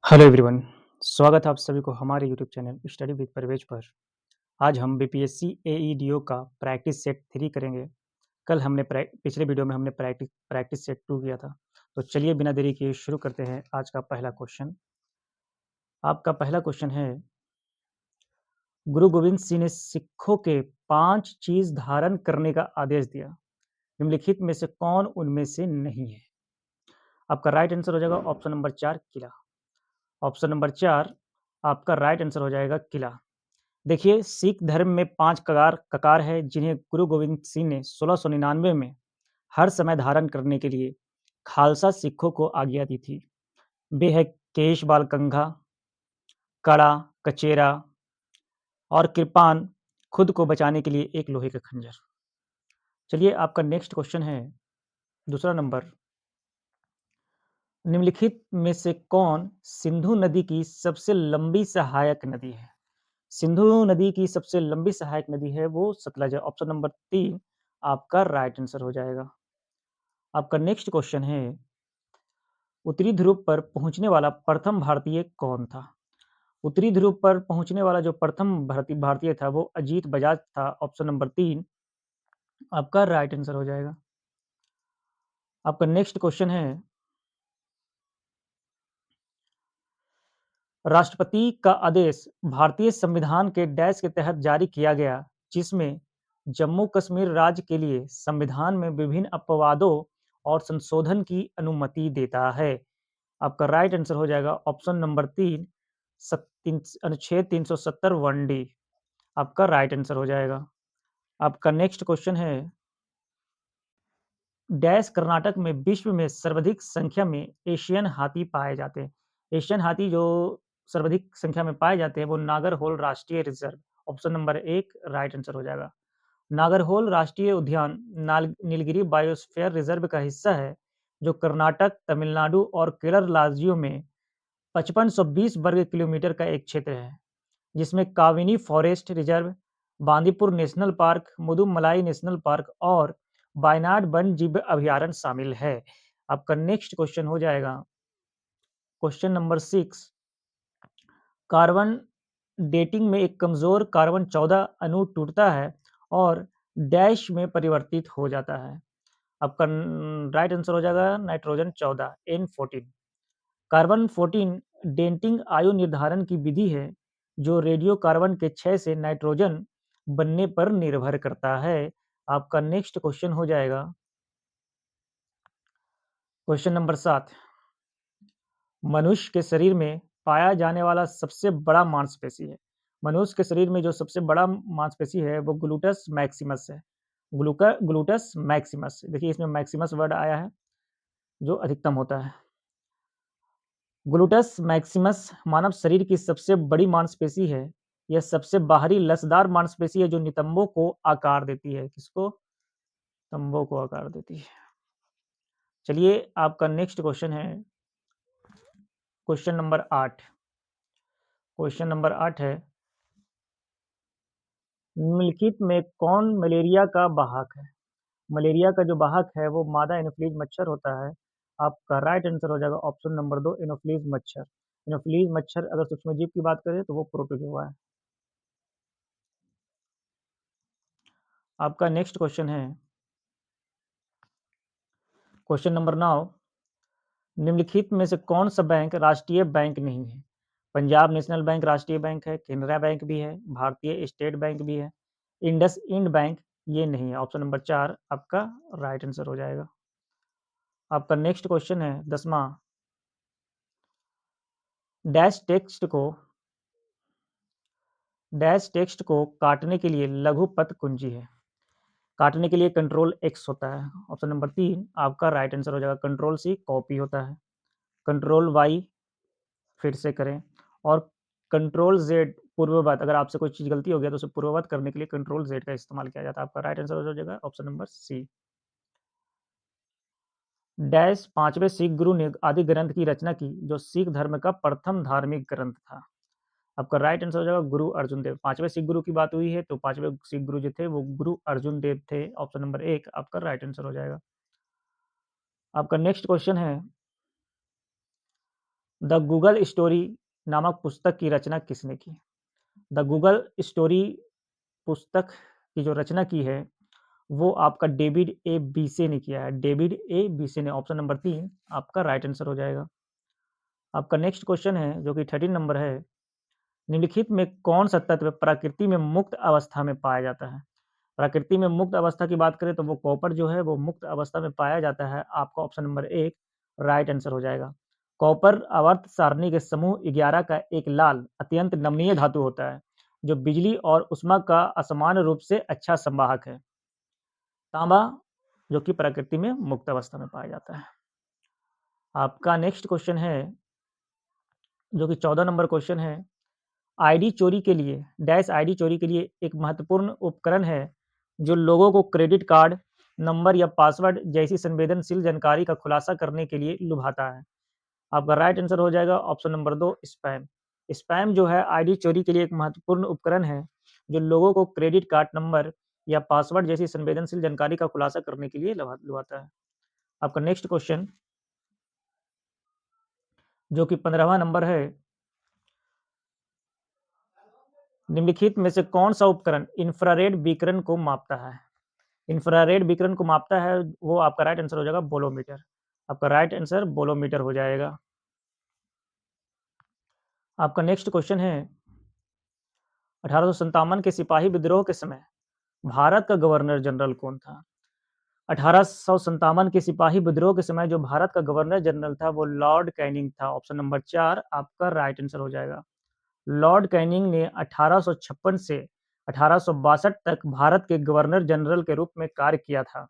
Hello everyone, स्वागत है आप सभी को हमारे YouTube channel study with Parvez पर। आज हम बीपीएससी एईडीओ का प्रैक्टिस सेट 3 करेंगे। कल हमने पिछले वीडियो में हमने प्रैक्टिस सेट 2 किया था। तो चलिए बिना देरी किए शुरू करते हैं आज का पहला क्वेश्चन। आपका पहला क्वेश्चन है, गुरु गोविंद सिंह ने सिखों के 5 चीज धारण करने का आदेश दिया। निम्नलिखित में से कौन उनमें से नहीं है? आपका राइट आंसर हो जाएगा ऑप्शन नंबर 4 किला। ऑप्शन नंबर 4 आपका राइट आंसर हो जाएगा किला। देखिए, सिख धर्म में 5 ककार है जिन्हें गुरु गोविंद सिंह ने 1699 में हर समय धारण करने के लिए खालसा सिखों को आज्ञा दी थी। वे है केश बाल कंघा, कड़ा, कचेरा और कृपान, खुद को बचाने के लिए एक लोहे का खंजर। चलिए आपका नेक्स्ट क्वेश्चन है, दूसरा नंबर। निम्नलिखित में से कौन सिंधु नदी की सबसे लंबी सहायक नदी है? सिंधु नदी की सबसे लंबी सहायक नदी है वो सतलज है। ऑप्शन नंबर 3 आपका राइट आंसर हो जाएगा। आपका नेक्स्ट क्वेश्चन है, उत्तरी ध्रुव पर पहुंचने वाला प्रथम भारतीय कौन था? उत्तरी ध्रुव पर पहुंचने वाला जो प्रथम भारतीय था वो अजीत बजाज था। ऑप्शन नंबर 3 आपका राइट आंसर हो जाएगा। आपका नेक्स्ट क्वेश्चन है, राष्ट्रपति का आदेश भारतीय संविधान के डैश के तहत जारी किया गया, जिसमें जम्मू कश्मीर राज्य के लिए संविधान में विभिन्न अपवादों और संशोधन की अनुमति देता है। आपका राइट आंसर हो जाएगा ऑप्शन नंबर 3 अनुच्छेद 370 वन डी। आपका राइट आंसर हो जाएगा। आपका नेक्स्ट क्वेश्चन है, डैश कर्नाटक में विश्व में सर्वाधिक संख्या में एशियन हाथी पाए जाते हैं। एशियन हाथी जो सर्वाधिक संख्या में पाए जाते हैं वो नागरहोल राष्ट्रीय reserve. Option number 1 right answer हो जाएगा। नागरहोल राष्ट्रीय उद्यान नीलगिरी बायोस्फीयर रिजर्व का हिस्सा है, जो कर्नाटक, तमिलनाडु और केरल राज्यों में 5520 वर्ग किलोमीटर का एक क्षेत्र है, जिसमें Kabini forest reserve, Bandipur national park, Mudumalai national park और वायनाड वन्य जीव अभयारण्य शामिल है। आपका नेक्स्ट क्वेश्चन हो जाएगा क्वेश्चन नंबर 6। कार्बन डेटिंग में एक कमजोर कार्बन 14 अणु टूटता है और डैश में परिवर्तित हो जाता है। आपका राइट आंसर हो जाएगा नाइट्रोजन 14 N14। कार्बन 14 डेंटिंग आयु निर्धारण की विधि है जो रेडियो कार्बन के क्षय से नाइट्रोजन बनने पर निर्भर करता है। आपका नेक्स्ट क्वेश्चन हो जाएगा क्वेश्चन नंबर 7। मनुष्य के शरीर में पाया जाने वाला सबसे बड़ा मांसपेशी है। मनुष्य के शरीर में जो सबसे बड़ा मांसपेशी है वो ग्लूटस मैक्सिमस है। ग्लूटस मैक्सिमस, देखिए इसमें मैक्सिमस वर्ड आया है जो अधिकतम होता है। ग्लूटस मैक्सिमस मानव शरीर की सबसे बड़ी मांसपेशी है। यह सबसे बाहरी लसदार मांसपेशी है जो नितंबों को आकार देती है। किसको? तंबों को आकार देती है। चलिए आपका नेक्स्ट क्वेश्चन है क्वेश्चन नंबर 8। क्वेश्चन नंबर 8 है, निम्नलिखित में कौन मलेरिया का वाहक है? मलेरिया का जो वाहक है वो मादा एनोफ्लीज मच्छर होता है। आपका राइट आंसर हो जाएगा ऑप्शन नंबर 2 एनोफ्लीज मच्छर। एनोफ्लीज मच्छर अगर सूक्ष्मजीव की बात करें तो वो प्रोटोजोआ है। आपका नेक्स्ट क्वेश्चन है क्वेश्चन नंबर 9। निम्नलिखित में से कौन सा बैंक राष्ट्रीय बैंक नहीं है? पंजाब नेशनल बैंक राष्ट्रीय बैंक है, केनरा बैंक भी है, भारतीय स्टेट बैंक भी है, इंडस इंड बैंक ये नहीं है। ऑप्शन नंबर 4 आपका राइट आंसर हो जाएगा। आपका नेक्स्ट क्वेश्चन है 10वां। डैश टेक्स्ट को डैश टेक्स्ट को काटने के लिए लघु पथ कुंजी है। काटने के लिए कंट्रोल एक्स होता है। ऑप्शन नंबर 3 आपका राइट आंसर हो जाएगा। कंट्रोल सी कॉपी होता है, कंट्रोल वाई फिर से करें, और कंट्रोल जेड पूर्ववत। अगर आपसे कोई चीज़ गलती हो गया तो उसे पूर्ववत करने के लिए कंट्रोल जेड का इस्तेमाल किया जाता है। आपका राइट आंसर हो जाएगा ऑप्शन नंबर सी। डैश पांचवें सिख गुरु ने आदि ग्रंथ की रचना की जो सिख धर्म का प्रथम धार्मिक ग्रंथ था। आपका राइट आंसर हो जाएगा गुरु अर्जुन देव। पांचवें सिख गुरु की बात हुई है तो पांचवें सिख गुरु जो थे वो गुरु अर्जुन देव थे। ऑप्शन नंबर 1 आपका राइट आंसर हो जाएगा। आपका नेक्स्ट क्वेश्चन है द गूगल स्टोरी नामक पुस्तक की रचना किसने की? द गूगल स्टोरी पुस्तक की जो रचना की है, वो आपका डेविड ए. बीसे ने किया है। David A. बीसे ने, ऑप्शन नंबर 3 आपका राइट आंसर हो जाएगा। आपका नेक्स्ट क्वेश्चन है, जो कि 13 नंबर है, निम्नलिखित में कौन-सा तत्व प्रकृति में मुक्त अवस्था में पाया जाता है? प्रकृति में मुक्त अवस्था की बात करें तो वो कॉपर जो है वो मुक्त अवस्था में पाया जाता है। आपका ऑप्शन नंबर 1 राइट आंसर हो जाएगा। कॉपर आवर्त सारणी के समूह 11 का एक लाल अत्यंत नमनीय धातु होता है, जो बिजली और ऊष्मा का असमान रूप से अच्छा संवाहक है। तांबा, जो कि प्रकृति में मुक्त अवस्था में पाया जाता है। आपका नेक्स्ट क्वेश्चन है, जो कि 14 नंबर क्वेश्चन है, आईडी चोरी के लिए डैश आईडी चोरी के लिए एक महत्वपूर्ण उपकरण है, जो लोगों को क्रेडिट कार्ड नंबर या पासवर्ड जैसी संवेदनशील जानकारी का खुलासा करने के लिए लुभाता है। आपका राइट आंसर हो जाएगा ऑप्शन नंबर 2 स्पैम। स्पैम जो है आईडी चोरी के लिए एक महत्वपूर्ण उपकरण है, जो लोगों को क्रेडिट कार्ड नंबर या पासवर्ड जैसी संवेदनशील जानकारी का खुलासा करने के लिए लुभाता है। आपका नेक्स्ट क्वेश्चन, जो कि 15वां नंबर है, निम्नलिखित में से कौन सा उपकरण इंफ्रारेड विकिरण को मापता है? इंफ्रारेड विकिरण को मापता है, वो आपका राइट आंसर हो जाएगा बोलोमीटर। आपका राइट आंसर बोलोमीटर हो जाएगा। आपका नेक्स्ट क्वेश्चन है, 1857 के सिपाही विद्रोह के समय भारत का गवर्नर जनरल कौन था? 1857 के सिपाही विद्रोह के समय जो भारत का गवर्नर जनरल था वो लॉर्ड कैनिंग था। ऑप्शन नंबर 4 आपका राइट आंसर हो जाएगा। लॉर्ड कैनिंग ने 1856 से 1862 तक भारत के गवर्नर जनरल के रूप में कार्य किया था।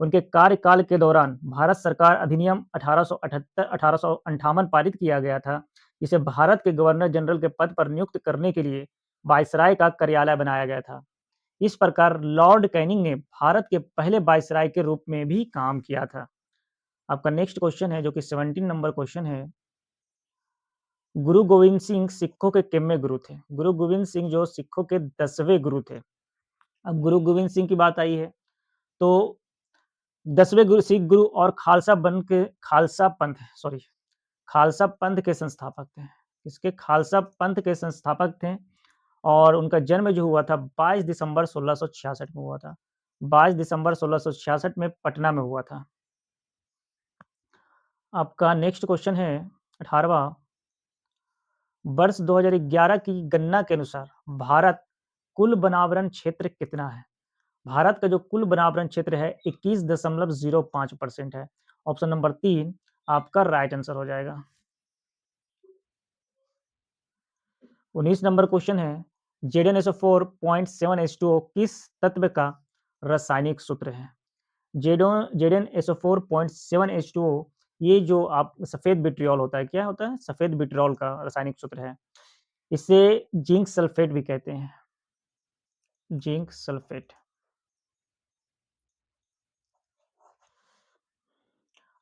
उनके कार्यकाल के दौरान भारत सरकार अधिनियम 1858 पारित किया गया था, जिसे भारत के गवर्नर जनरल के पद पर नियुक्त करने के लिए वायसराय का कार्यालय बनाया गया था। इस प्रकार लॉर्ड कैनिंग ने भारत के पहले वायसराय के रूप में भी काम किया था। आपका नेक्स्ट क्वेश्चन है, जो कि 17 नंबर क्वेश्चन है, गुरु गोविंद सिंह सिखों के कितवें गुरु थे? गुरु गोविंद सिंह जो सिखों के 10वें गुरु थे। अब गुरु गोविंद सिंह की बात आई है, तो 10वें गुरु सिख गुरु और खालसा पंथ के संस्थापक थे। इसके खालसा पंथ के संस्थापक थे, और उनका जन्म जो हुआ था 22 दिसंबर 1666 में हुआ था। 22 दिसंबर 1666 में पटना में हुआ था। आपका नेक्स्ट क्वेश्चन है, 18वां, वर्ष 2011 की गणना के अनुसार भारत कुल वनावरण क्षेत्र कितना है? भारत का जो कुल वनावरण क्षेत्र है 21.05% है। ऑप्शन नंबर 3 आपका राइट आंसर हो जाएगा। 19 नंबर क्वेश्चन है, Zn SO4.7H2O किस तत्व का रासायनिक सूत्र है? Zn SO4.7H2O, ये जो आप सफेद विट्रियोल होता है, क्या होता है? सफेद विट्रियोल का रासायनिक सूत्र है। इसे जिंक सल्फेट भी कहते हैं। Zinc sulphate.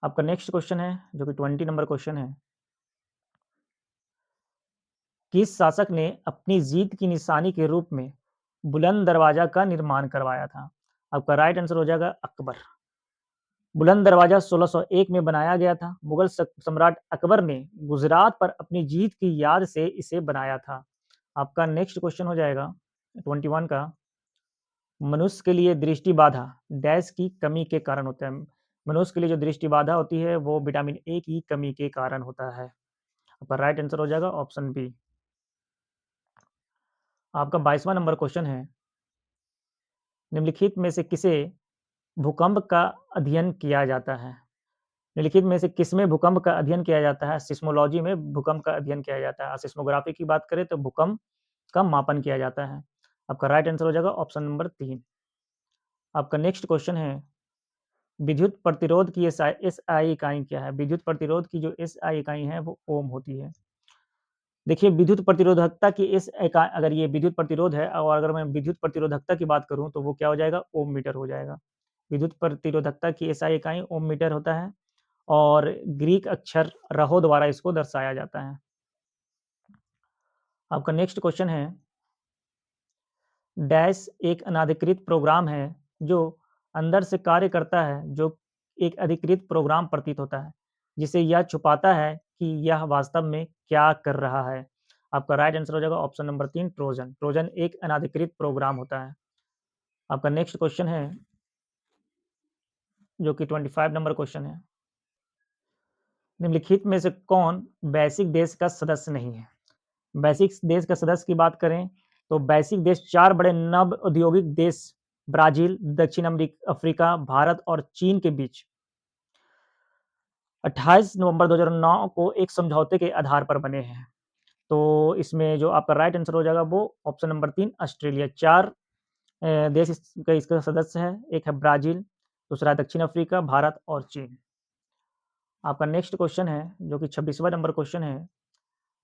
आपका नेक्स्ट क्वेश्चन है, जो कि 20 नंबर क्वेश्चन है, किस शासक ने अपनी जीत की निशानी के रूप में बुलंद दरवाजा का निर्माण करवाया था? आपका राइट आंसर हो जाएगा अकबर। बुलंद दरवाजा 1601 में बनाया गया था। मुगल सम्राट अकबर ने गुजरात पर अपनी जीत की याद से इसे बनाया था। आपका नेक्स्ट क्वेश्चन हो जाएगा 21 का, मनुष्य के लिए दृष्टि बाधा डैश की कमी के कारण होता है। मनुष्य के लिए जो दृष्टि बाधा होती है वो विटामिन ए की कमी के कारण होता है। आपका राइट आंसर हो जाएगा ऑप्शन बी। आपका 22वां नंबर क्वेश्चन है, निम्नलिखित में से किसे भूकंप का अध्ययन किया जाता है? निम्नलिखित में से किसमें भूकंप का अध्ययन किया जाता है? सिस्मोलॉजी में भूकंप का अध्ययन किया जाता है। सिस्मोग्राफी की बात करें तो भूकंप का मापन किया जाता है। आपका राइट आंसर हो जाएगा ऑप्शन नंबर 3। आपका नेक्स्ट क्वेश्चन है, विद्युत प्रतिरोध की एसआई इकाई क्या है? विद्युत प्रतिरोध की जो एसआई इकाई है वो ओम होती है। देखिए, विद्युत प्रतिरोधकता की इस एका अगर ये विद्युत प्रतिरोध है, और अगर मैं विद्युत प्रतिरोधकता की बात करूँ तो वो क्या हो जाएगा? ओम मीटर हो जाएगा। विद्युत प्रतिरोधकता की एसआई इकाई ओम मीटर होता है, और ग्रीक अक्षर रहो द्वारा इसको दर्शाया जाता है। आपका नेक्स्ट क्वेश्चन है, डैश एक अनाधिकृत प्रोग्राम है जो अंदर से कार्य करता है, जो एक अधिकृत प्रोग्राम प्रतीत होता है, जिसे यह छुपाता है कि यह वास्तव में क्या कर रहा है? आपका राइट आंसर हो जाएगा ऑप्शन नंबर 3 ट्रोजन। ट्रोजन एक अनाधिकृत प्रोग्राम होता है। आपका नेक्स्ट क्वेश्चन है जो कि 25 नंबर क्वेश्चन है। निम्नलिखित में से कौन बेसिक देश का सदस्य नहीं है? बेसिक देश का सदस्य की बात करें तो बेसिक देश 4 बड़े नव औद्योगिक देश ब्राज़ील, दक्षिण अफ्रीका, भारत और चीन के बीच 28 नवंबर 2009 को एक समझौते के आधार पर बने हैं। तो इसमें जो आपका राइट आंसर हो जाएगा वो ऑप्शन नंबर 3 ऑस्ट्रेलिया। 4 देश इसका सदस्य है। एक है ब्राज़ील, दूसरा है दक्षिण अफ्रीका, भारत और चीन। आपका नेक्स्ट क्वेश्चन है जो कि 26वां नंबर क्वेश्चन है।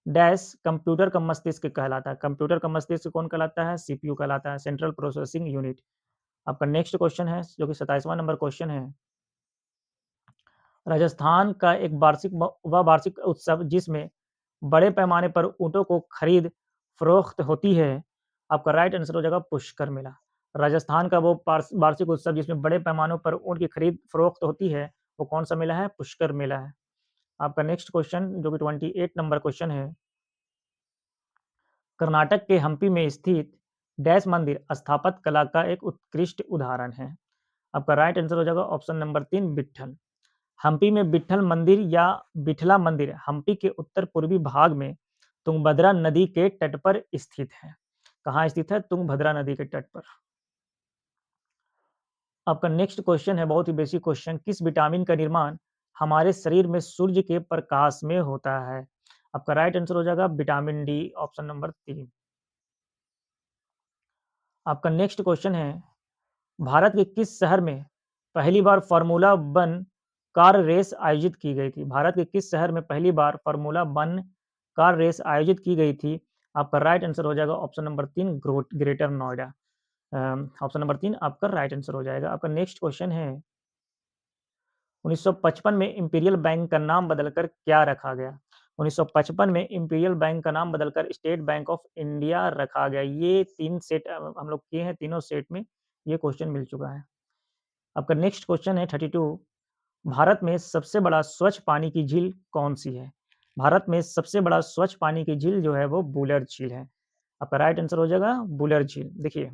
डैश कंप्यूटर का मस्तिष्क कहलाता है। कंप्यूटर का मस्तिष्क कौन कहलाता है? सीपीयू कहलाता है, सेंट्रल प्रोसेसिंग यूनिट। आपका नेक्स्ट क्वेश्चन है जो कि 27वां नंबर क्वेश्चन है। राजस्थान का एक वार्षिक उत्सव जिसमें बड़े पैमाने पर ऊँटों को खरीद फ़रोख्त होती है। आपका राइट आंसर हो जाएगा पुष्कर मेला। राजस्थान का वो वार्षिक उत्सव जिसमें बड़े पैमानों पर ऊँट की खरीद फ़रोख्त होती है, वो कौन-सा मेला है? पुष्कर मेला है। आपका नेक्स्ट क्वेश्चन जो कि 28 नंबर क्वेश्चन है। कर्नाटक के हम्पी में स्थित डैश मंदिर स्थापत्य कला का एक उत्कृष्ट उदाहरण है। आपका राइट आंसर हो जाएगा ऑप्शन नंबर 3 विट्ठल। हम्पी में विट्ठल मंदिर या विठला मंदिर हम्पी के उत्तर-पूर्वी भाग में तुंगभद्रा नदी के तट पर स्थित है। कहाँ स्थित है? तुंगभद्रा नदी के तट पर। आपका नेक्स्ट क्वेश्चन है बहुत ही बेसिक क्वेश्चन। किस विटामिन का निर्माण हमारे शरीर में सूर्य के प्रकाश में होता है? आपका राइट आंसर हो जाएगा विटामिन डी ऑप्शन नंबर 3। आपका नेक्स्ट क्वेश्चन है भारत के किस शहर में पहली बार फ़ॉर्मूला 1 कार रेस आयोजित की गई थी? भारत के किस शहर में पहली बार फ़ॉर्मूला 1 कार रेस आयोजित की गई थी? आपका राइट आंसर हो जाएगा option number 3 greater Noida. Option number 3 आपका राइट आंसर हो जाएगा। आपका नेक्स्ट क्वेश्चन है 1955 में इंपीरियल बैंक का नाम बदलकर क्या रखा गया? 1955 में इंपीरियल बैंक का नाम बदलकर स्टेट बैंक ऑफ इंडिया रखा गया। ये 3 सेट हम लोग किए हैं, तीनों सेट में ये क्वेश्चन मिल चुका है। आपका नेक्स्ट क्वेश्चन है 32 भारत में सबसे बड़ा स्वच्छ पानी की झील कौन-सी है? भारत में सबसे बड़ा स्वच्छ पानी की झील जो है वो बुलर झील है। आपका राइट आंसर हो जाएगा बुलर झील। देखिए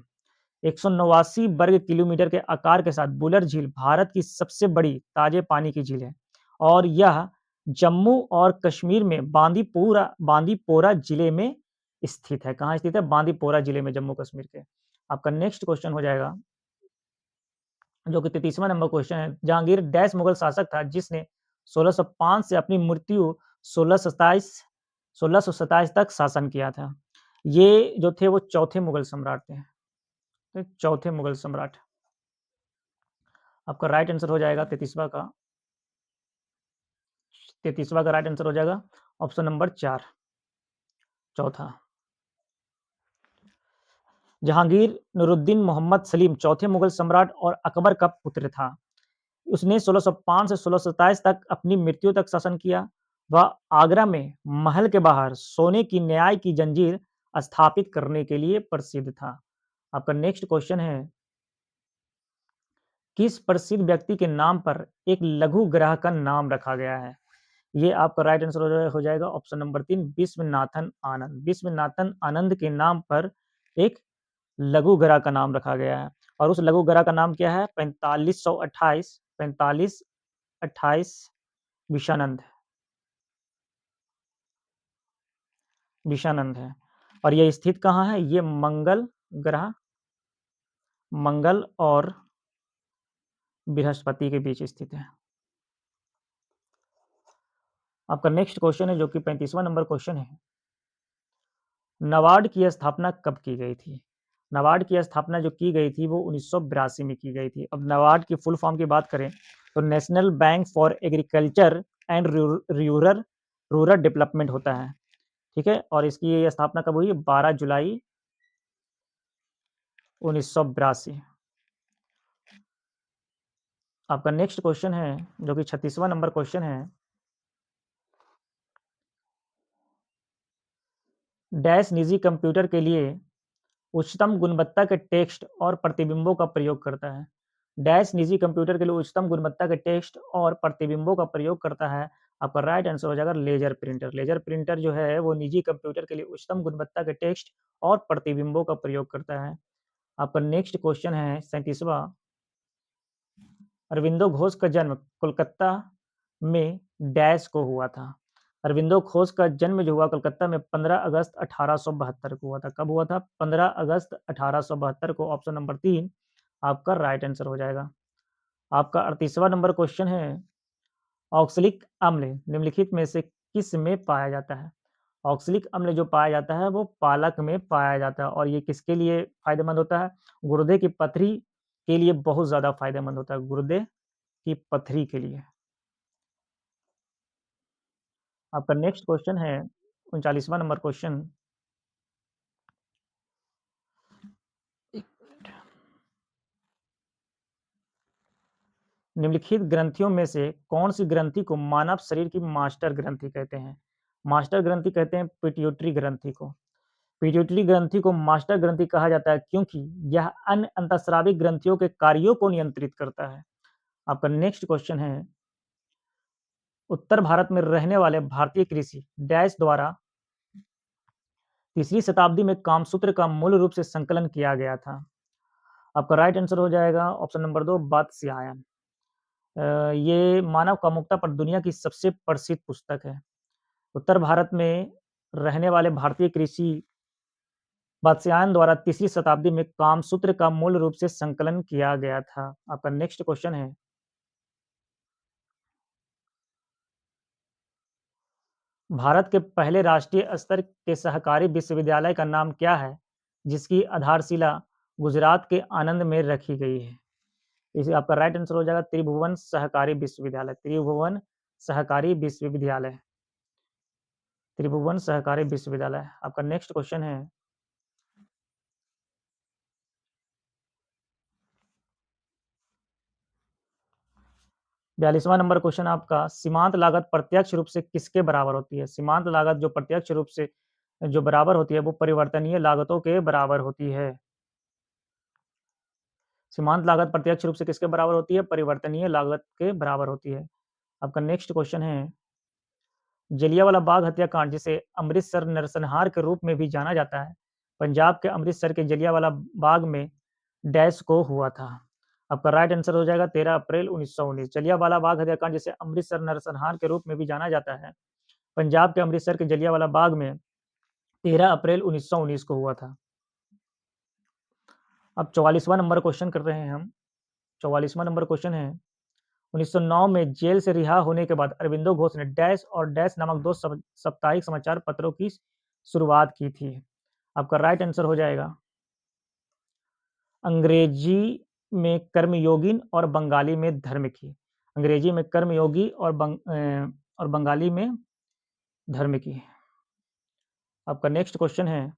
189 वर्ग किलोमीटर के आकार के साथ बुलर झील भारत की सबसे बड़ी ताजे पानी की झील है और यह जम्मू और कश्मीर में बांदीपोरा जिले में स्थित है। कहाँ स्थित है? बांदीपोरा जिले में जम्मू कश्मीर के। आपका नेक्स्ट क्वेश्चन हो जाएगा जो कि 33वां नंबर क्वेश्चन है। जहांगीर डैश मुगल शासक था जिसने 1605 से अपनी मृत्यु 1627 1627 तक शासन किया था। ये जो थे वो चौथे मुगल सम्राट थे। चौथे मुगल सम्राट। आपका राइट आंसर हो जाएगा 33वां का राइट आंसर हो जाएगा ऑप्शन नंबर 4 चौथा। जहांगीर नूरुद्दीन मोहम्मद सलीम चौथे मुगल सम्राट और अकबर का पुत्र था। उसने 1605 से 1627 तक अपनी मृत्यु तक शासन किया। वह आगरा में महल के बाहर सोने की न्याय की जंजीर स्थापित करने के लिए प्रसिद्ध था। आपका नेक्स्ट क्वेश्चन है किस प्रसिद्ध व्यक्ति के नाम पर एक लघु ग्रह का नाम रखा गया है? ये आपका राइट आंसर हो जाएगा ऑप्शन नंबर 3 विश्वनाथन आनंद। विश्वनाथन आनंद के नाम पर एक लघु ग्रह का नाम रखा गया है और उस लघु ग्रह का नाम क्या है? 4528 विषानंद विषानंद है और ये स्थित कहाँ है? ये मंगल ग्रह मंगल और बृहस्पति के बीच स्थित है। आपका नेक्स्ट क्वेश्चन है जो कि 35वां नंबर क्वेश्चन है। नाबार्ड की स्थापना कब की गई थी? नाबार्ड की स्थापना जो की गई थी वो 1982 में की गई थी। अब नाबार्ड की फुल फॉर्म की बात करें तो national bank for agriculture and rural development होता है। ठीक है और इसकी स्थापना कब हुई? 12 जुलाई 1982। आपका नेक्स्ट क्वेश्चन है जो कि 36वां नंबर क्वेश्चन है। डैश निजी कंप्यूटर के लिए उच्चतम गुणवत्ता के टेक्स्ट और प्रतिबिंबों का प्रयोग करता है। डैश निजी कंप्यूटर के लिए उच्चतम गुणवत्ता के टेक्स्ट और प्रतिबिंबों का प्रयोग करता है। आपका राइट आंसर हो जाएगा लेज़र प्रिंटर। लेज़र प्रिंटर जो है वो निजी कंप्यूटर के लिए उच्चतम गुणवत्ता के टेक्स्ट और प्रतिबिंबों का प्रयोग करता है। आपका नेक्स्ट क्वेश्चन है 37वां। अरविंदो घोष का जन्म कोलकाता में डैश को हुआ था। अरविंदो घोष का जन्म जो हुआ कोलकाता में 15 अगस्त 1872 को हुआ था। कब हुआ था? 15 अगस्त 1872 को। ऑप्शन नंबर 3 आपका राइट आंसर हो जाएगा। आपका 38वां नंबर क्वेश्चन है, ऑक्सैलिक अम्ल निम्नलिखित में से किस में पाया जाता है? ऑक्सैलिक अम्ल जो पाया जाता है वो पालक में पाया जाता है और ये किसके लिए फ़ायदेमंद होता है? गुर्दे की पथरी के लिए बहुत ज़्यादा फ़ायदेमंद होता है, गुर्दे की पथरी के लिए। आपका नेक्स्ट क्वेश्चन है 39वां नंबर क्वेश्चन। निम्नलिखित ग्रंथियों में से कौन-सी ग्रंथि को मानव शरीर की मास्टर ग्रंथि कहते हैं? मास्टर ग्रंथि कहते हैं पिट्यूटरी ग्रंथि को। पिट्यूटरी ग्रंथि को मास्टर ग्रंथि कहा जाता है क्योंकि यह अन्य अंतःस्रावी ग्रंथियों के कार्यों को नियंत्रित करता है। आपका नेक्स्ट क्वेश्चन है, उत्तर भारत में रहने वाले भारतीय कृषि डैश द्वारा तीसरी शताब्दी में कामसूत्र का मूल रूप से संकलन किया गया था। आपका राइट आंसर हो जाएगा ऑप्शन नंबर 2 वात्स्यायन। ये मानव कामुकता पर दुनिया की सबसे प्रसिद्ध पुस्तक है। उत्तर भारत में रहने वाले भारतीय कृषि वात्स्यायन द्वारा तीसरी शताब्दी में कामसूत्र का मूल रूप से संकलन किया गया था। आपका नेक्स्ट क्वेश्चन है, भारत के पहले राष्ट्रीय स्तर के सहकारी विश्वविद्यालय का नाम क्या है, जिसकी आधारशिला गुजरात के आनंद में रखी गई है? इसे आपका राइट आंसर हो जाएगा त्रिभुवन सहकारी विश्वविद्यालय। त्रिभुवन सहकारी विश्वविद्यालय। त्रिभुवन सहकारी विश्वविद्यालय। आपका नेक्स्ट क्वेश्चन है, 42वां नंबर क्वेश्चन आपका, सीमांत लागत प्रत्यक्ष रूप से किसके बराबर होती है? सीमांत लागत जो प्रत्यक्ष रूप से जो बराबर होती है वो परिवर्तनीय लागतों के बराबर होती है। सीमांत लागत प्रत्यक्ष रूप से किसके बराबर होती है? परिवर्तनीय लागत के बराबर होती है। आपका नेक्स्ट क्वेश्चन है, जलियांवाला बाग हत्याकांड जिसे अमृतसर नरसंहार के रूप में भी जाना जाता है, पंजाब के अमृतसर के जलियांवाला बाग में डैश को हुआ था। आपका राइट आंसर हो जाएगा 13 अप्रैल 1919। जलियांवाला बाग हत्याकांड जिसे अमृतसर नरसंहार के रूप में भी जाना जाता है, पंजाब के अमृतसर के जलियांवाला बाग में 13 अप्रैल 1919 को हुआ था। अब 44वां नंबर क्वेश्चन कर रहे हैं हम। 44वां नंबर क्वेश्चन है, 1909 में जेल से रिहा होने के बाद अरविंदो घोष ने डैश और डैश नामक दो साप्ताहिक समाचार पत्रों की शुरुआत की थी। आपका राइट आंसर हो जाएगा, अंग्रेजी में कर्मयोगिन और बंगाली में धर्म की। अंग्रेजी में कर्मयोगी और बंगाली में धर्म की। आपका नेक्स्ट क्वेश्चन है,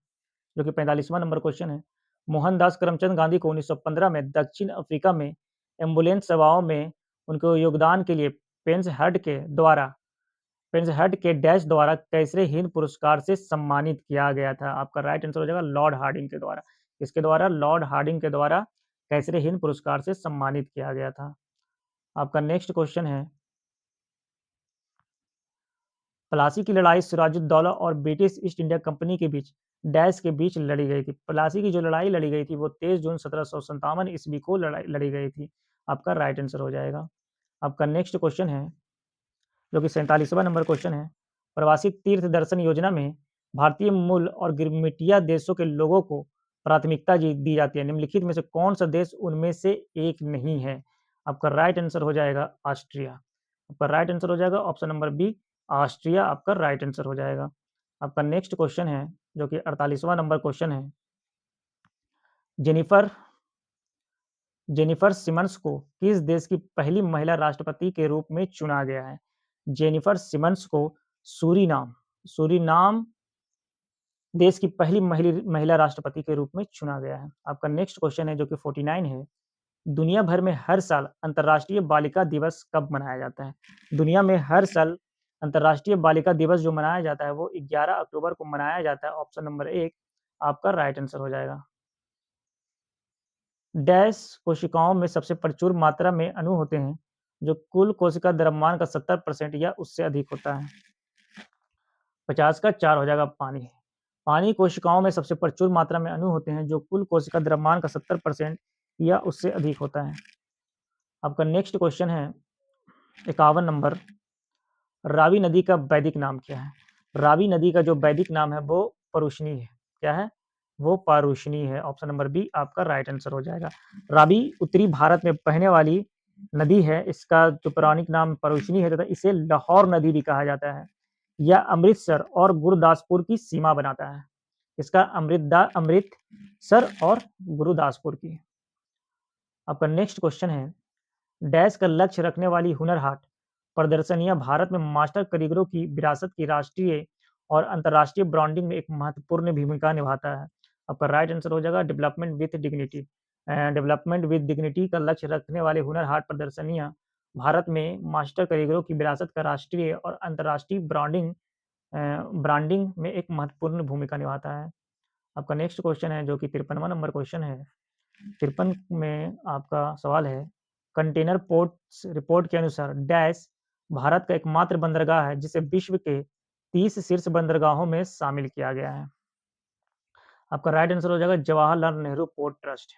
जो कि 45वां नंबर क्वेश्चन है, मोहनदास करमचंद गांधी को 1915 में दक्षिण अफ्रीका में एम्बुलेंस सेवाओं में उनके योगदान के लिए पेन्स हट के डैश द्वारा कैसरे हिंद पुरस्कार से सम्मानित किया गया था? आपका राइट आंसर हो जाएगा लॉर्ड हार्डिंग के द्वारा। इसके द्वारा लॉर्ड हार्डिंग के द्वारा कैसरे हिंद पुरस्कार से सम्मानित किया गया था। आपका नेक्स्ट क्वेश्चन है, प्लासी की लड़ाई सिराजुद्दौला और ब्रिटिश ईस्ट इंडिया कंपनी के बीच डैश के बीच लड़ी गई थी। प्लासी की जो लड़ाई लड़ी गई थी वो 23 जून 1757 ईस्वी को लड़ाई लड़ी गई थी। आपका राइट आंसर हो जाएगा। आपका नेक्स्ट क्वेश्चन है, जो कि 47वां नंबर क्वेश्चन है, प्रवासी तीर्थ दर्शन योजना में भारतीय मूल और गिरमिटिया देशों के लोगों को प्राथमिकता दी जाती है, निम्नलिखित में से कौन सा देश उनमें से एक नहीं है? आपका राइट आंसर हो जाएगा ऑस्ट्रिया। आपका राइट आंसर हो जाएगा ऑप्शन नंबर बी, ऑस्ट्रिया आपका राइट आंसर हो जाएगा। आपका नेक्स्ट क्वेश्चन है, जो कि 48वां नंबर क्वेश्चन है, जेनिफर जेनिफर सिमन्स को किस देश की पहली महिला राष्ट्रपति के रूप में चुना गया है? जेनिफर सिमन्स को सूरीनाम सूरीनाम देश की पहली महिला राष्ट्रपति के रूप में चुना गया है। आपका नेक्स्ट क्वेश्चन है, जो कि 49 है, दुनिया भर में हर साल अंतर्राष्ट्रीय बालिका दिवस कब मनाया जाता है? दुनिया में हर साल अंतर्राष्ट्रीय बालिका दिवस जो मनाया जाता है वो 11 अक्टूबर को मनाया जाता है। ऑप्शन नंबर 1 आपका राइट आंसर हो जाएगा। डैश कोशिकाओं में सबसे प्रचुर मात्रा में अणु होते हैं, जो कुल कोशिका द्रव्यमान का 70% या उससे अधिक होता है। 50 का 4 हो जाएगा पानी। पानी कोशिकाओं में सबसे प्रचुर मात्रा में अणु होते हैं जो कुल कोशिका द्रव्यमान का 70% या उससे अधिक होता है। आपका नेक्स्ट क्वेश्चन है 51 नंबर। रावी नदी का वैदिक नाम क्या है? रावी नदी का जो वैदिक नाम है वो परुष्णी है। क्या है? वो पारुष्णी है। ऑप्शन नंबर बी आपका राइट आंसर हो जाएगा। रावी उत्तरी भारत में बहने वाली नदी है। इसका जो पौराणिक नाम परुष्णी है तथा इसे लाहौर नदी भी कहा जाता है। यह अमृतसर और गुरदासपुर की सीमा बनाता है। इसका अमृतसर और गुरुदासपुर की। आपका नेक्स्ट क्वेश्चन है डैश का लक्ष्य रखने वाली हुनर हाट प्रदर्शनियां भारत में मास्टर कारीगरों की विरासत की राष्ट्रीय और अंतर्राष्ट्रीय ब्रांडिंग में एक महत्वपूर्ण भूमिका निभाता है। आपका राइट आंसर हो जाएगा development with dignity. Development with dignity का लक्ष्य रखने वाले हुनर हाट प्रदर्शनियां भारत में मास्टर कारीगरों की विरासत का राष्ट्रीय और अंतर्राष्ट्रीय ब्रांडिंग में एक महत्वपूर्ण भूमिका निभाता है। आपका नेक्स्ट क्वेश्चन है जो कि 53वां नंबर क्वेश्चन है। 53 में आपका सवाल है कंटेनर पोर्ट्स रिपोर्ट के अनुसार डैश भारत का एकमात्र बंदरगाह है जिसे विश्व के 30 शीर्ष बंदरगाहों में शामिल किया गया है। आपका राइट आंसर हो जाएगा Jawaharlal Nehru port trust.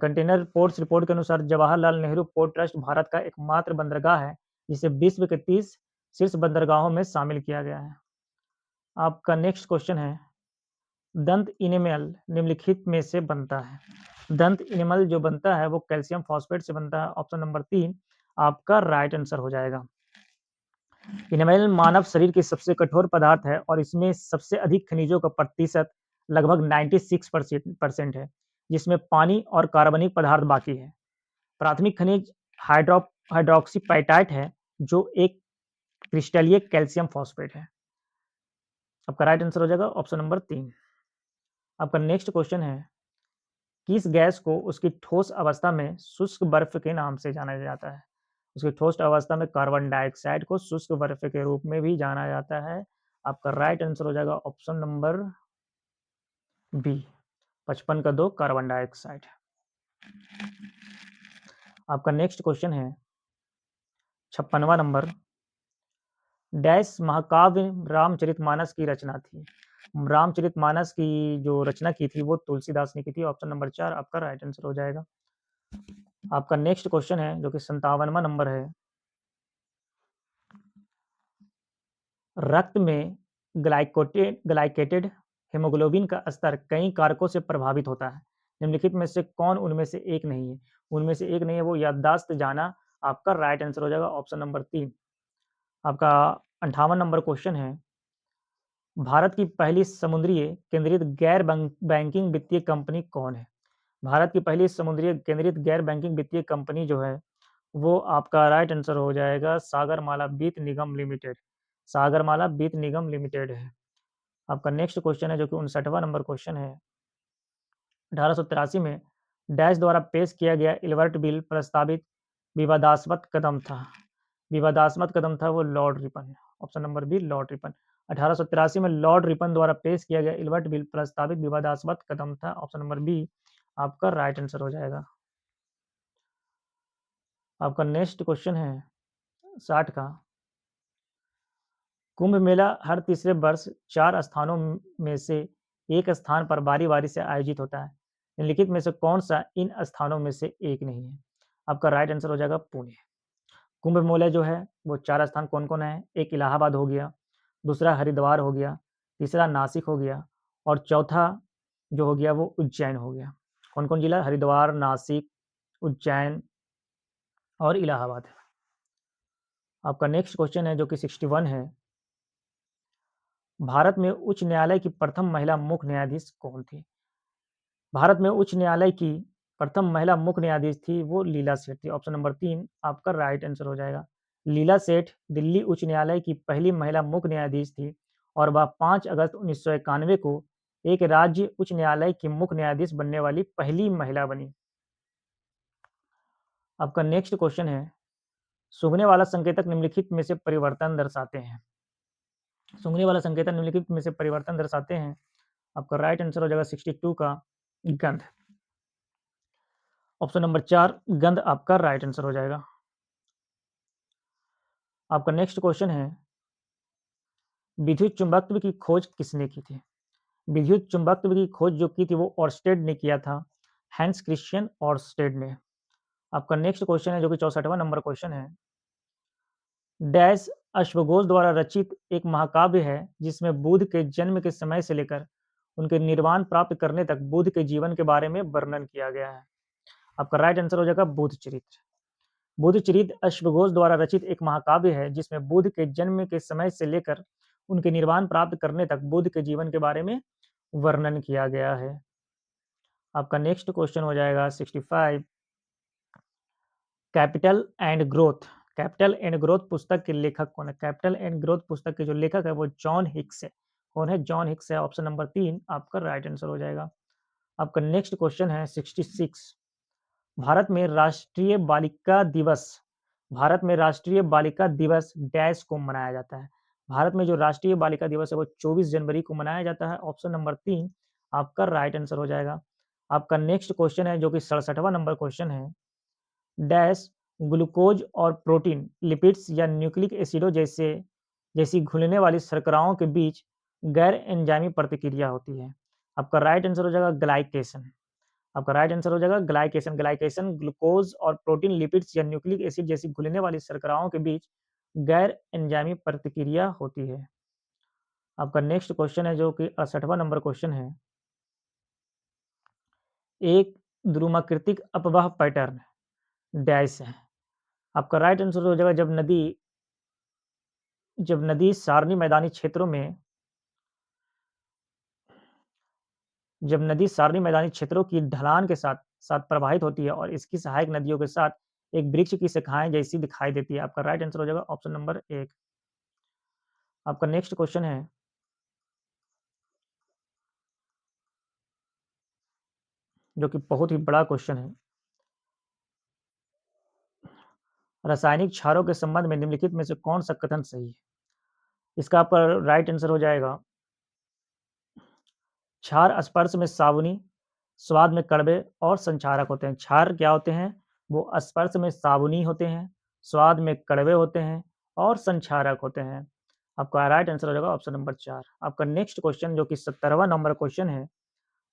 Container ports report के अनुसार जवाहरलाल नेहरू पोर्ट ट्रस्ट भारत का एकमात्र बंदरगाह है जिसे विश्व के 30 शीर्ष बंदरगाहों में शामिल किया गया है। आपका नेक्स्ट क्वेश्चन है दंत इनेमल निम्नलिखित में से बनता है। दंत इनेमल जो बनता है वो कैल्शियम फॉस्फेट से बनता है। ऑप्शन नंबर 3 आपका राइट आंसर हो जाएगा। इनेमल मानव शरीर की सबसे कठोर पदार्थ है और इसमें सबसे अधिक खनिजों का प्रतिशत लगभग 96% है जिसमें पानी और कार्बनिक पदार्थ बाकी है। प्राथमिक खनिज हाइड्रोक्सीपाइटाइट है जो एक क्रिस्टलीय कैल्शियम फॉस्फेट है। आपका राइट आंसर हो जाएगा ऑप्शन नंबर 3। आपका नेक्स्ट क्वेश्चन है किस गैस को उसकी ठोस अवस्था में शुष्क बर्फ के नाम से जाना जाता है? उसकी ठोस अवस्था में कार्बन डाइऑक्साइड को शुष्क बर्फ के रूप में भी जाना जाता है। आपका राइट आंसर हो जाएगा ऑप्शन नंबर बी 55 का 2 कार्बन डाइऑक्साइड। आपका नेक्स्ट क्वेश्चन है 56वां नंबर डैश महाकाव्य रामचरितमानस की रचना थी। रामचरितमानस की जो रचना की थी वो तुलसीदास ने की थी। ऑप्शन नंबर 4 आपका राइट आंसर हो जाएगा। आपका नेक्स्ट क्वेश्चन है जो कि 57वां नंबर है रक्त में ग्लाइकेटेड हीमोग्लोबिन का स्तर कई कारकों से प्रभावित होता है। निम्नलिखित में से कौन उनमें से एक नहीं है? उनमें से एक नहीं है वो याददाश्त जाना। आपका राइट आंसर हो जाएगा ऑप्शन नंबर 3। आपका 58 नंबर क्वेश्चन है भारत की पहली समुद्रीय केंद्रित गैर बैंकिंग वित्तीय कंपनी कौन है? भारत की पहली समुद्रीय केंद्रित गैर बैंकिंग वित्तीय कंपनी जो है वो आपका राइट आंसर हो जाएगा सागरमाला वित्त निगम लिमिटेड। सागरमाला वित्त निगम लिमिटेड है। आपका नेक्स्ट क्वेश्चन है जो कि 59वां नंबर क्वेश्चन है 1883 में डैश द्वारा पेश किया गया इल्बर्ट बिल प्रस्तावित विवादास्पद कदम था। विवादास्पद कदम था वो Lord Ripon. Option number B Lord Ripon. 1883 में लॉर्ड रिपन द्वारा पेश किया गया इल्बर्ट बिल प्रस्तावित विवादास्पद कदम था। ऑप्शन नंबर बी आपका राइट आंसर हो जाएगा। आपका नेक्स्ट क्वेश्चन है 60 का कुंभ मेला हर तीसरे वर्ष 4 स्थानों में से एक स्थान पर बारी-बारी से आयोजित होता है। निम्नलिखित में से कौन-सा इन स्थानों में से एक नहीं है? आपका राइट आंसर हो जाएगा पुणे। कुंभ मेला जो है वो 4 स्थान कौन-कौन है? एक इलाहाबाद हो गया, दूसरा हरिद्वार हो गया, तीसरा नासिक हो गया और चौथा जो हो गया वो उज्जैन हो गया। कौन-कौन जिला? हरिद्वार, नासिक, उज्जैन और इलाहाबाद। आपका नेक्स्ट क्वेश्चन है जो कि 61 है भारत में उच्च न्यायालय की प्रथम महिला मुख्य न्यायाधीश कौन थी? भारत में उच्च न्यायालय की प्रथम महिला मुख्य न्यायाधीश थी वो लीला सेठ थी। ऑप्शन नंबर 3 आपका राइट आंसर हो जाएगा। लीला सेठ दिल्ली उच्च न्यायालय की पहली महिला मुख्य न्यायाधीश थी और वह 5 अगस्त 1991 को एक राज्य उच्च न्यायालय की मुख्य न्यायाधीश बनने वाली पहली महिला बनी। आपका नेक्स्ट क्वेश्चन है सूंघने वाला संकेतक निम्नलिखित में से परिवर्तन दर्शाते हैं। सूंघने वाला संकेतक निम्नलिखित में से परिवर्तन दर्शाते हैं। आपका राइट आंसर हो जाएगा 62 का गंध। ऑप्शन नंबर 4 गंध आपका राइट आंसर हो जाएगा। आपका नेक्स्ट क्वेश्चन है, विद्युत चुंबकत्व की खोज किसने की थी? विद्युत चुंबकत्व की खोज जो की थी वो ओर्स्टेड ने किया था, हैंस क्रिश्चियन ओर्स्टेड ने। आपका नेक्स्ट क्वेश्चन है जो कि 64वां नंबर क्वेश्चन है, डैश अश्वघोष द्वारा रचित एक महाकाव्य है जिसमें बुद्ध के जन्म के समय से लेकर उनके निर्वाण प्राप्त करने तक बुद्ध के जीवन के बारे में वर्णन किया गया है। आपका राइट आंसर हो जाएगा बुद्ध चरित्र। बुद्ध चरित्र अश्वघोष द्वारा रचित एक महाकाव्य है जिसमें बुद्ध के जन्म के समय से लेकर उनके निर्वाण प्राप्त करने तक बुद्ध के जीवन के बारे में वर्णन किया गया है। आपका नेक्स्ट क्वेश्चन हो जाएगा 65, capital and growth. Capital and growth पुस्तक के लेखक कौन है? कैपिटल एंड ग्रोथ पुस्तक के जो लेखक है वो जॉन हिक्स है। कौन है? जॉन हिक्स है। ऑप्शन नंबर 3 आपका राइट आंसर हो जाएगा। आपका नेक्स्ट क्वेश्चन है 66, भारत में राष्ट्रीय बालिका दिवस, भारत में राष्ट्रीय बालिका दिवस डैश को मनाया जाता है? भारत में जो राष्ट्रीय बालिका दिवस है वो 24 जनवरी को मनाया जाता है। ऑप्शन नंबर 3 आपका राइट आंसर हो जाएगा। आपका नेक्स्ट क्वेश्चन है जो कि 67वां नंबर क्वेश्चन है, डैश ग्लूकोज और प्रोटीन, लिपिड्स या न्यूक्लिक एसिडों जैसी घुलने वाली शर्कराओं के बीच गैर एंजाइमी प्रतिक्रिया होती है? आपका राइट आंसर हो जाएगा ग्लाइकेशन। आपका राइट आंसर हो जाएगा ग्लाइकेशन। ग्लाइकेशन ग्लूकोज और प्रोटीन, लिपिड्स या न्यूक्लिक एसिड जैसी घुलने वाली शर्कराओं के बीच गैर एंजाइमी प्रतिक्रिया होती है। आपका नेक्स्ट क्वेश्चन है जो कि 68वां नंबर क्वेश्चन है, एक द्रुमाकृतिक अपवाह पैटर्न डैश है? आपका राइट आंसर हो जाएगा जब नदी सारणी मैदानी क्षेत्रों में जब नदी सारणी मैदानी क्षेत्रों की ढलान के साथ साथ प्रवाहित होती है और इसकी सहायक नदियों के साथ एक वृक्ष की शाखाएं जैसी दिखाई देती है। आपका राइट आंसर हो जाएगा ऑप्शन नंबर 1। आपका नेक्स्ट क्वेश्चन है, जो कि बहुत ही बड़ा क्वेश्चन है, रासायनिक क्षारों के संबंध में निम्नलिखित में से कौन सा कथन सही है? इसका पर राइट आंसर हो जाएगा, क्षार स्पर्श में साबुनी, स्वाद में कड़वे और संक्षारक होते हैं। क्षार क्या होते हैं? वो स्पर्श में साबुनी होते हैं, स्वाद में कड़वे होते हैं और संक्षारक होते हैं। आपका राइट आंसर हो जाएगा ऑप्शन नंबर 4। आपका नेक्स्ट क्वेश्चन जो कि 70वां नंबर क्वेश्चन है,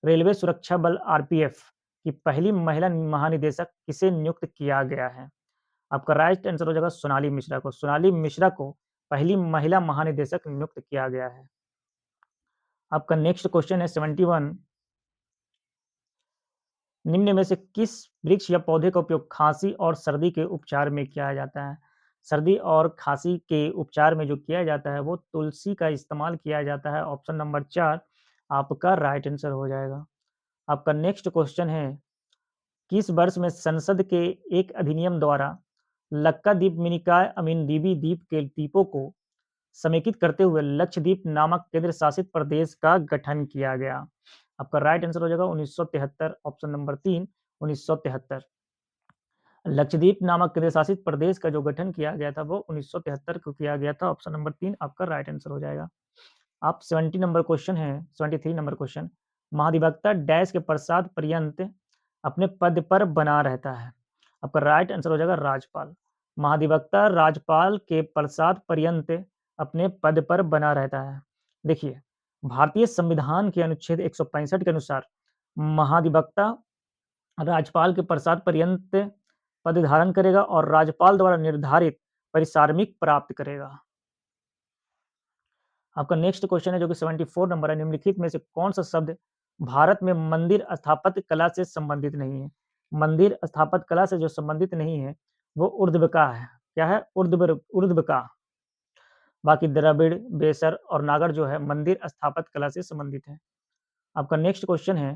रेलवे सुरक्षा बल आरपीएफ की पहली महिला महानिदेशक किसे नियुक्त किया गया है? आपका राइट आंसर हो जाएगा सोनाली मिश्रा को। सोनाली मिश्रा को पहली महिला महानिदेशक नियुक्त किया गया है। आपका नेक्स्ट क्वेश्चन है 71, निम्न में से किस वृक्ष या पौधे का उपयोग खांसी और सर्दी के उपचार में किया जाता है? सर्दी और खांसी के उपचार में जो किया जाता है वो तुलसी का इस्तेमाल किया जाता है। ऑप्शन नंबर 4 आपका राइट आंसर हो जाएगा। आपका नेक्स्ट क्वेश्चन है, किस वर्ष में संसद के एक अधिनियम द्वारा लक्काद्वीप मिनिकॉय अमीनदीवी द्वीप के द्वीपों को समेकित करते हुए लक्षद्वीप नामक केंद्र शासित प्रदेश का गठन किया गया? आपका राइट आंसर हो जाएगा 1973। Option number 3 1973। लक्षद्वीप नामक केंद्र शासित प्रदेश का जो गठन किया गया था वो 1973 को किया गया था। ऑप्शन नंबर 3 आपका राइट आंसर हो जाएगा। आप 70 नंबर क्वेश्चन है, 73 नंबर क्वेश्चन, महाधिवक्ता डैश के पश्चात पर्यंत अपने पद पर बना रहता है? आपका राइट आंसर हो जाएगा राज्यपाल। महाधिवक्ता राज्यपाल के पश्चात पर्यंत अपने पद पर बना रहता है। देखिए, भारतीय संविधान के अनुच्छेद 165 के अनुसार महाधिवक्ता राज्यपाल के पश्चात पर्यंत पद धारण करेगा और राज्यपाल द्वारा निर्धारित परिसारमिक प्राप्त करेगा। आपका नेक्स्ट क्वेश्चन है जो कि 74 नंबर है, निम्नलिखित में से कौन सा शब्द भारत में मंदिर स्थापत्य कला से संबंधित नहीं है? मंदिर स्थापत्य कला से जो संबंधित नहीं है वो उर्ध्वका है। क्या है? उर्ध्वका। बाकी द्रविड़, बेसर और नागर जो है मंदिर स्थापत्य कला से संबंधित है। आपका नेक्स्ट क्वेश्चन है,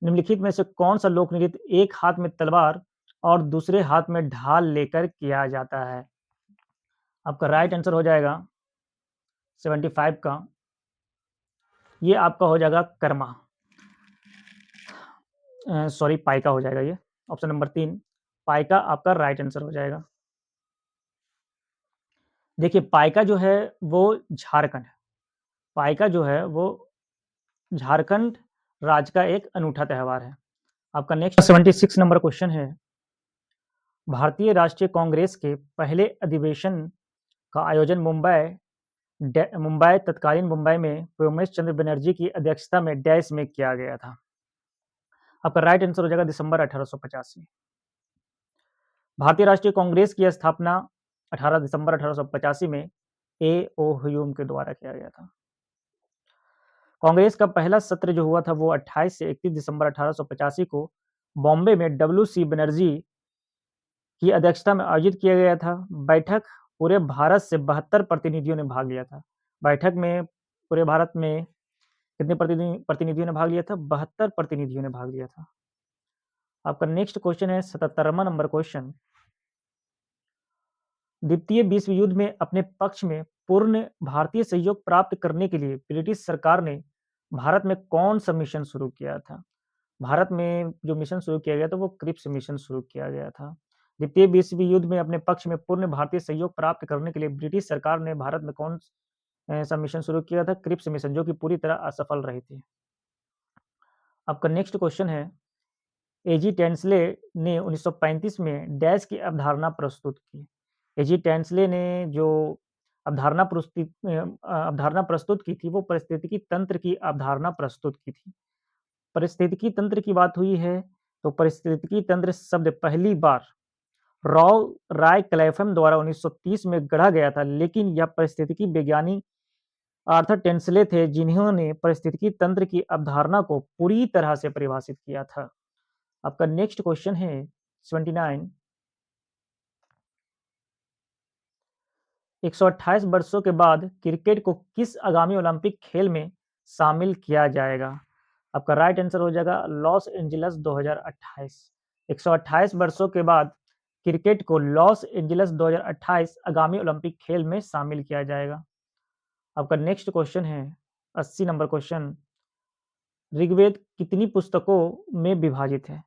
निम्नलिखित में से कौन सा लोक नृत्य एक हाथ में तलवार और दूसरे हाथ में ढाल लेकर किया जाता है? आपका राइट आंसर हो जाएगा 75 का, ये आपका हो जाएगा कर्मा, सॉरी पाइका हो जाएगा ये। ऑप्शन नंबर 3 पाइका आपका राइट आंसर हो जाएगा। देखिए, पाइका जो है वो झारखंड, पाइका जो है वो झारखंड राज्य का एक अनूठा त्योहार है। आपका नेक्स्ट 76 नंबर क्वेश्चन है, भारतीय राष्ट्रीय कांग्रेस के पहले अधिवेशन का आयोजन मुंबई तत्कालीन मुंबई में व्योमेश चंद्र बनर्जी की अध्यक्षता में डैश में किया गया था। आपका राइट आंसर हो जाएगा दिसंबर 1885। भारतीय राष्ट्रीय कांग्रेस की स्थापना 18 दिसंबर 1885 में ए ओ ह्यूम के द्वारा किया गया था। कांग्रेस का पहला सत्र जो हुआ था वो 28 से 31 दिसंबर 1885 को बॉम्बे में डब्ल्यू सी बनर्जी की अध्यक्षता में आयोजित किया गया था। बैठक पूरे भारत से 72 प्रतिनिधियों ने भाग लिया था। बैठक में पूरे भारत में कितने प्रतिनिधियों ने भाग लिया था? 72 प्रतिनिधियों ने भाग लिया था। आपका नेक्स्ट क्वेश्चन है 77वां नंबर क्वेश्चन। द्वितीय विश्व युद्ध में अपने पक्ष में पूर्ण भारतीय सहयोग प्राप्त करने के लिए ब्रिटिश सरकार ने भारत में कौन सा मिशन शुरू किया था? भारत में जो मिशन शुरू किया गया था वो क्रिप्स मिशन शुरू किया गया था। द्वितीय विश्व युद्ध में अपने पक्ष में पूर्ण भारतीय सहयोग प्राप्त करने के लिए ब्रिटिश सरकार ने भारत में कौन सा मिशन शुरू किया था? क्रिप्स मिशन, जो कि पूरी तरह असफल रही थी। आपका नेक्स्ट क्वेश्चन है एजी टेंसले ने 1935 में डैश की अवधारणा प्रस्तुत की। एजी टेंसले ने जो अवधारणा प्रस्तुत की थी वो पारिस्थितिकी तंत्र की अवधारणा प्रस्तुत की थी। पारिस्थितिकी तंत्र की बात हुई है तो पारिस्थितिकी तंत्र शब्द पहली बार रॉ राय क्लैफम द्वारा 1930 में गढ़ा गया था, लेकिन यह पारिस्थितिकी विज्ञानी आर्थर टेंसले थे जिन्होंने पारिस्थितिकी तंत्र की अवधारणा को पूरी तरह से परिभाषित किया था। आपका नेक्स्ट क्वेश्चन है 79। 128 वर्षों के बाद क्रिकेट को किस आगामी ओलंपिक खेल में शामिल किया जाएगा? आपका राइट आंसर हो जाएगा लॉस एंजलिस 2028। 128 वर्षों के बाद क्रिकेट को लॉस एंजलिस 2028 आगामी ओलंपिक खेल में शामिल किया जाएगा। आपका नेक्स्ट क्वेश्चन है 80 नंबर क्वेश्चन। ऋग्वेद कितनी पुस्तकों में विभाजित है?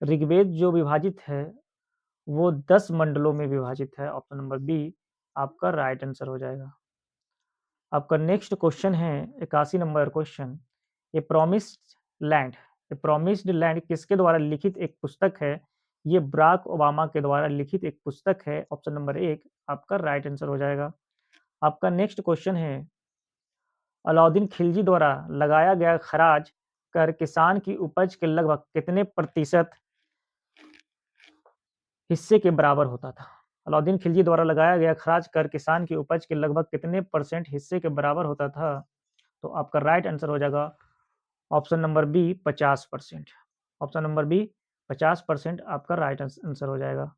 ऋग्वेद जो विभाजित है वो 10 मंडलों में विभाजित है। ऑप्शन नंबर बी आपका राइट आंसर हो जाएगा। आपका नेक्स्ट क्वेश्चन है 81 नंबर क्वेश्चन। ए प्रॉमिस्ड लैंड किसके द्वारा लिखित एक पुस्तक है? ये बराक ओबामा के द्वारा लिखित एक पुस्तक है। ऑप्शन नंबर 1 आपका राइट आंसर हो जाएगा। आपका नेक्स्ट क्वेश्चन है अलाउद्दीन खिलजी द्वारा लगाया गया खराज कर किसान की उपज के लगभग कितने प्रतिशत हिस्से के बराबर होता था? अलाउद्दीन खिलजी द्वारा लगाया गया खराज कर किसान की उपज के लगभग कितने परसेंट हिस्से के बराबर होता था? तो आपका राइट आंसर हो जाएगा option number B 50%। Option number B 50% आपका राइट आंसर हो जाएगा।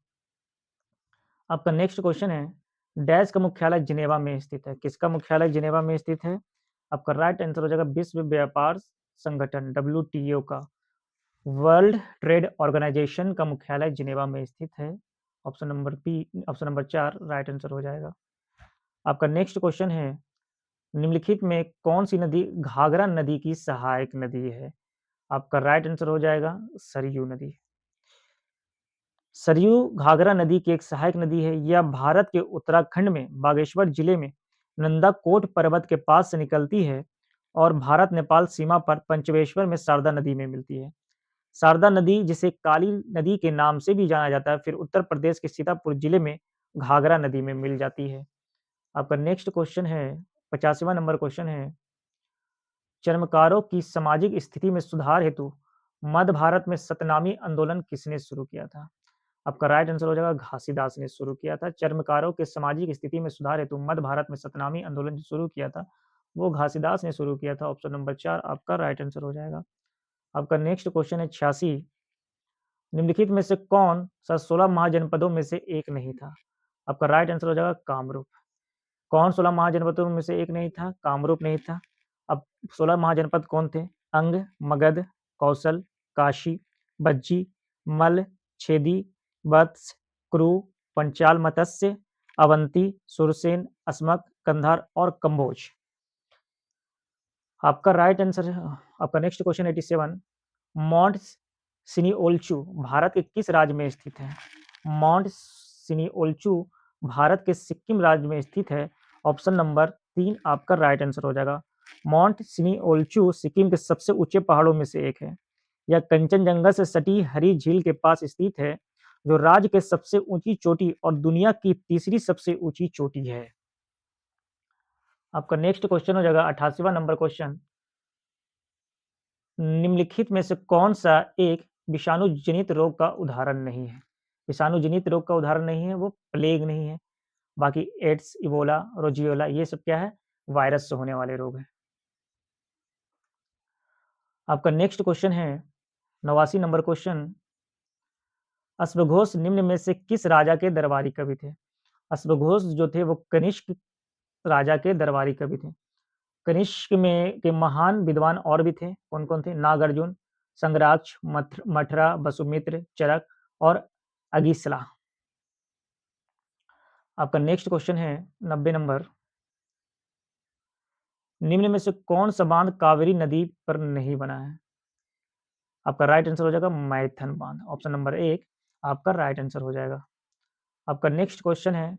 आपका नेक्स्ट क्वेश्चन है डैश का मुख्यालय जिनेवा में स्थित है। किसका मुख्यालय जिनेवा में स्थित है? आपका राइट आंसर हो जाएगा विश्व व्यापार संगठन WTO का, वर्ल्ड ट्रेड ऑर्गेनाइजेशन का मुख्यालय जिनेवा में स्थित है। ऑप्शन नंबर 4 राइट आंसर हो जाएगा। आपका नेक्स्ट क्वेश्चन है निम्नलिखित में कौन सी नदी घाघरा नदी की सहायक नदी है? आपका राइट आंसर हो जाएगा सरयू नदी। सरयू घाघरा नदी की एक सहायक नदी है। यह भारत के उत्तराखंड में बागेश्वर जिले में नंदाकोट पर्वत के पास से निकलती है और भारत नेपाल सीमा पर पंचवेश्वर में शारदा नदी में मिलती है। शारदा नदी जिसे काली नदी के नाम से भी जाना जाता है, फिर उत्तर प्रदेश के सीतापुर जिले में घाघरा नदी में मिल जाती है। आपका नेक्स्ट क्वेश्चन है 85वां नंबर क्वेश्चन है चर्मकारों की सामाजिक स्थिति में सुधार हेतु मध्य भारत में सतनामी आंदोलन किसने शुरू किया था? आपका राइट आंसर हो जाएगा घासीदास ने शुरू किया था। चर्मकारों के सामाजिक स्थिति में सुधार हेतु मध्य भारत में सतनामी आंदोलन जो शुरू किया था वो घासीदास ने शुरू किया था। ऑप्शन नंबर 4 आपका राइट आंसर हो जाएगा। आपका नेक्स्ट क्वेश्चन है 86। निम्नलिखित में से कौन सा 16 महाजनपदों में से एक नहीं था? आपका राइट आंसर हो जाएगा कामरूप। कौन 16 महाजनपदों में से एक नहीं था? कामरूप नहीं था। अब 16 महाजनपद कौन थे? अंग, मगध, कौशल, काशी, बज्जी, मल, छेदी, वत्स, क्रू, पंचाल, मत्स्य, अवंती, सुरसेन, अस्मक, कंधार और कंबोज। आपका राइट आंसर है। आपका नेक्स्ट क्वेश्चन 87। माउंट सिनिओल्चू भारत के किस राज्य में स्थित है? माउंट सिनिओल्चू भारत के सिक्किम राज्य में स्थित है। ऑप्शन नंबर 3 आपका राइट आंसर हो जाएगा। माउंट सिनिओल्चू सिक्किम के सबसे ऊंचे पहाड़ों में से एक है। यह कंचनजंगा से सटी हरी झील के पास स्थित है, जो राज्य के सबसे ऊंची चोटी और दुनिया की तीसरी सबसे ऊंची चोटी है। आपका नेक्स्ट क्वेश्चन हो जाएगा 88वां नंबर क्वेश्चन। निम्नलिखित में से कौन-सा एक विषाणु जनित रोग का उदाहरण नहीं है? विषाणु जनित रोग का उदाहरण नहीं है, वो प्लेग नहीं है। बाकी एड्स, इबोला, रोजियोला ये सब क्या है? वायरस से होने वाले रोग हैं। आपका नेक्स्ट क्वेश्चन है 89 नंबर क्वेश्चन। अश्वघोष निम्न में से किस राजा के दरबारी कवि थे? अश्वघोष जो थे वो कनिष्क राजा के दरबारी कवि थे। कनिष्क में के महान विद्वान और भी थे। कौन-कौन थे? नागार्जुन, संघराक्ष, मठरा, वसुमित्र, चरक और अगीसला। आपका नेक्स्ट क्वेश्चन है 90 नंबर। निम्न में से कौन सा बांध कावेरी नदी पर नहीं बना है? आपका राइट आंसर हो जाएगा मैथन बांध। ऑप्शन नंबर 1 आपका राइट आंसर हो जाएगा। आपका नेक्स्ट क्वेश्चन है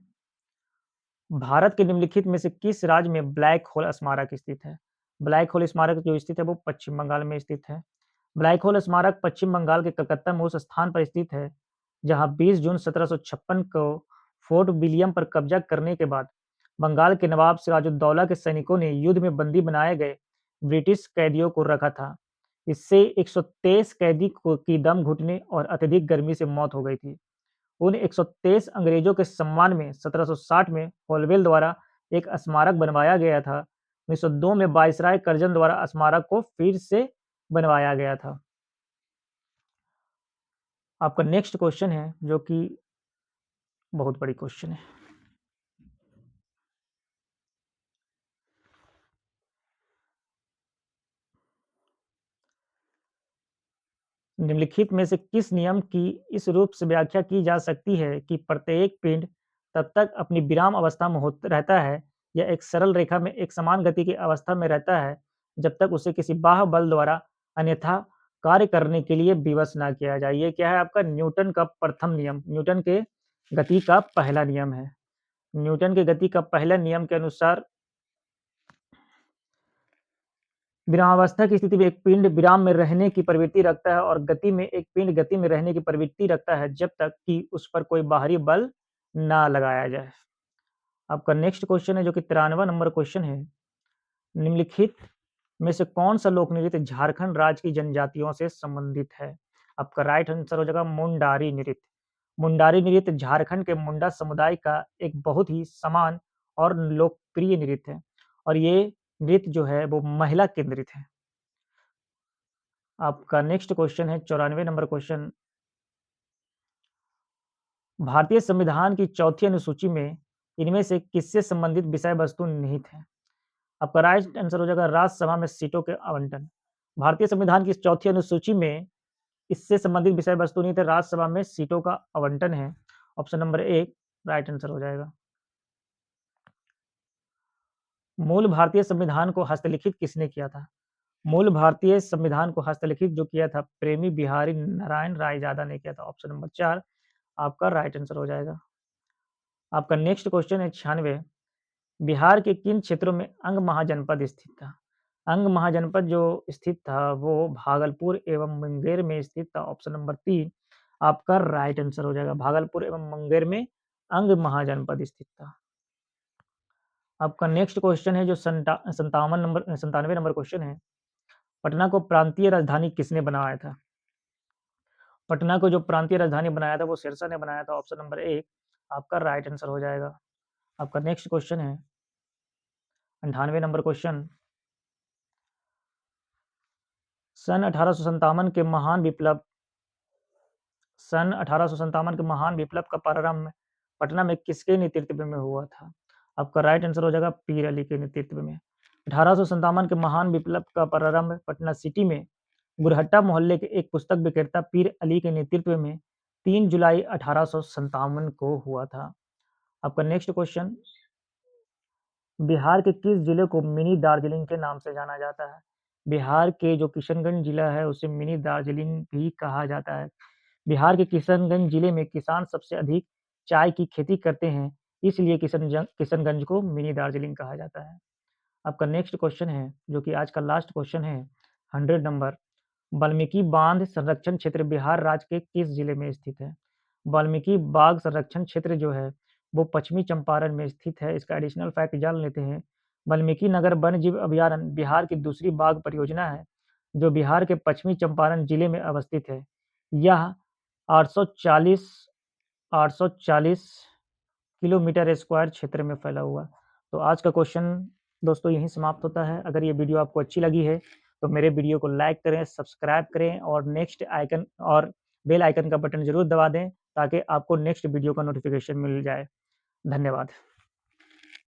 भारत के निम्नलिखित में से किस राज्य में ब्लैक होल स्मारक स्थित है? ब्लैक होल स्मारक जो स्थित है वो पश्चिम बंगाल में स्थित है। ब्लैक होल स्मारक पश्चिम बंगाल के कलकत्ता में उस स्थान पर स्थित है जहां 20 जून 1756 को फोर्ट विलियम पर कब्जा करने के बाद बंगाल के नवाब सिराजुद्दौला के सैनिकों ने युद्ध में बंदी बनाए गए ब्रिटिश कैदियों को रखा था। इससे 123 कैदी की दम घुटने और अत्यधिक गर्मी से मौत हो गई थी। उन 123 अंग्रेजों के सम्मान में 1760 में होलवेल द्वारा एक स्मारक बनवाया गया था। 1902 में वायसराय कर्जन द्वारा स्मारक को फिर से बनवाया गया था। आपका नेक्स्ट क्वेश्चन है जो कि बहुत बड़ी क्वेश्चन है। निम्नलिखित में से किस नियम की इस रूप से व्याख्या की जा सकती है कि प्रत्येक पिंड तब तक अपनी विराम अवस्था में रहता है या एक सरल रेखा में एक समान गति की अवस्था में रहता है जब तक उसे किसी बाह्य बल द्वारा अन्यथा कार्य करने के लिए विवश ना किया जाए। ये क्या है? आपका न्यूटन का प्रथम नियम, न्यूटन के गति का पहला नियम है। न्यूटन के गति का पहला नियम के अनुसार विरामावस्था की स्थिति में एक पिंड विराम में रहने की प्रवृत्ति रखता है और गति में एक पिंड गति में रहने की प्रवृत्ति रखता है जब तक कि उस पर कोई बाहरी बल ना लगाया जाए। आपका नेक्स्ट क्वेश्चन है जो कि 93वां नंबर क्वेश्चन है। निम्नलिखित में से कौन सा लोक नृत्य झारखंड राज्य की जनजातियों से संबंधित है? आपका राइट आंसर हो जाएगा मुंडारी नृत्य। मुंडारी नृत्य झारखंड के मुंडा समुदाय का एक बहुत ही समान और लोकप्रिय नृत्य है और ये नृत्य जो है वो महिला केंद्रित है। आपका नेक्स्ट क्वेश्चन है 94 नंबर क्वेश्चन। भारतीय संविधान की चौथी अनुसूची में इनमें से किससे संबंधित विषय वस्तु निहित है? आपका राइट आंसर हो जाएगा राज्यसभा में सीटों के आवंटन। भारतीय संविधान की चौथी अनुसूची में इससे संबंधित विषय वस्तु निहित है, राज्यसभा में सीटों का आवंटन है। ऑप्शन नंबर 1 राइट आंसर हो जाएगा। मूल भारतीय संविधान को हस्तलिखित किसने किया था? मूल भारतीय संविधान को हस्तलिखित जो किया था प्रेमी बिहारी नारायण रायजादा ने किया था। ऑप्शन नंबर 4 आपका राइट आंसर हो जाएगा। आपका नेक्स्ट क्वेश्चन है 96। बिहार के किन क्षेत्रों में अंग महाजनपद स्थित था? अंग महाजनपद जो स्थित था वो भागलपुर एवं मुंगेर में स्थित था। ऑप्शन नंबर 3 आपका राइट आंसर हो जाएगा। भागलपुर एवं मुंगेर में अंग महाजनपद स्थित था। आपका नेक्स्ट क्वेश्चन है जो 97 नंबर क्वेश्चन है। पटना को प्रांतीय राजधानी किसने बनाया था? पटना को जो प्रांतीय राजधानी बनाया था वो सिरसा ने बनाया था। ऑप्शन नंबर 1 आपका राइट आंसर हो जाएगा। आपका नेक्स्ट क्वेश्चन है 98 नंबर क्वेश्चन। सन 1857 के महान विप्लव सन 1857 के महान विप्लव का प्रारंभ पटना में किसके नेतृत्व में हुआ था? आपका राइट आंसर हो जाएगा पीर अली के नेतृत्व में। 1857 के महान विप्लव का प्रारंभ पटना सिटी में गुरहट्टा मोहल्ले के एक पुस्तक विक्रेता पीर अली के नेतृत्व में 3 जुलाई 1857 को हुआ था। आपका नेक्स्ट क्वेश्चन। बिहार के किस जिले को मिनी दार्जिलिंग के नाम से जाना जाता है? बिहार के जो किशनगंज जिला है उसे मिनी दार्जिलिंग भी कहा जाता है। बिहार के किशनगंज जिले में किसान सबसे अधिक चाय की खेती करते हैं, इसलिए किशनगंज को मिनी दार्जिलिंग कहा जाता है। आपका नेक्स्ट क्वेश्चन है जो कि आज का लास्ट क्वेश्चन है 100 नंबर। वाल्मीकि बांध संरक्षण क्षेत्र बिहार राज्य के किस जिले में स्थित है? वाल्मीकि बाग संरक्षण क्षेत्र जो है वो पश्चिमी चंपारण में स्थित है। इसका एडिशनल फैक्ट जान लेते हैं। वाल्मीकि नगर वन्यजीव अभयारण्य बिहार की दूसरी बाघ परियोजना है, जो बिहार के पश्चिमी चंपारण जिले में अवस्थित है। यह 840 840 किलोमीटर स्क्वायर क्षेत्र में फैला हुआ। तो आज का क्वेश्चन दोस्तों यहीं समाप्त होता है। अगर ये वीडियो आपको अच्छी लगी है, तो मेरे वीडियो को लाइक करें, सब्सक्राइब करें और नेक्स्ट आइकन और बेल आइकन का बटन ज़रूर दबा दें, ताकि आपको नेक्स्ट वीडियो का नोटिफ़िकेशन मिल जाए। धन्यवाद।